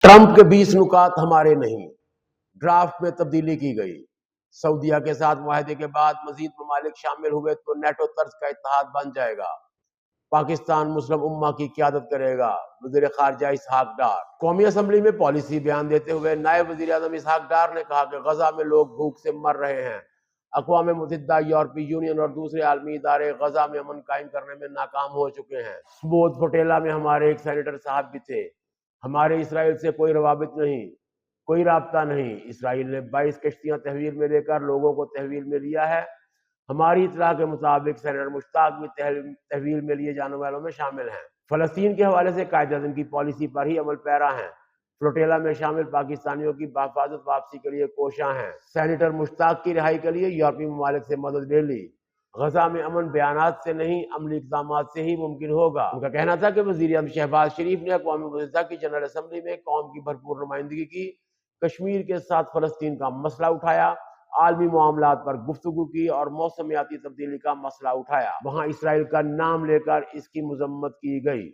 Trump के 20 नुकात हमारे नहीं, ड्राफ्ट में तब्दीली की गई। सऊदीया के साथ मुआहदे के बाद मजीद ममालिक शामिल हुए तो नेटो तर्ज का इत्तेहाद बन जाएगा। पाकिस्तान मुस्लिम उम्मा की क़यादत करेगा, वज़ीर ख़ारजा इसहाक डार। कौमी असम्बली में पॉलिसी बयान देते हुए नायब वज़ीर आज़म इसहाक डार ने कहा कि गजा में लोग भूख से मर रहे हैं। अक़वाम मुत्तहिदा, यूरोपीय यूनियन और दूसरे आलमी इदारे गजा में अमन कायम करने में नाकाम हो चुके हैं। स्मूथ फोटेला में हमारे एक सेनेटर साहब भी थे। हमारे इसराइल से कोई रवाबित नहीं, कोई राब्ता नहीं। इसराइल ने 22 कश्तियां तहवील में लेकर लोगों को तहवील में लिया है। हमारी इत्तला के मुताबिक सेनेटर मुश्ताक भी तहवील में लिए जाने वालों में शामिल हैं। फलस्तीन के हवाले से कायद-ए-आज़म की पॉलिसी पर ही अमल पैरा हैं। फ्लोटेला में शामिल पाकिस्तानियों की बाहिफाजत वापसी के लिए कोशां हैं। सेनेटर मुश्ताक की रिहाई के लिए यूरोपीय ममालिक से मदद ले ली। गजा में अमन बयानात से नहीं, अमली इक़दामात से ही मुमकिन होगा। उनका कहना था कि वज़ीर आज़म शहबाज शरीफ ने अक़वाम मुत्तहिदा की जनरल असम्बली में कौम की भरपूर नुमाइंदगी की, कश्मीर के साथ फलस्तीन का मसला उठाया, आलमी मामलात पर गुफ्तगू की और मौसमियाती तब्दीली का मसला उठाया। वहाँ इसराइल का नाम लेकर इसकी मजम्मत की गई।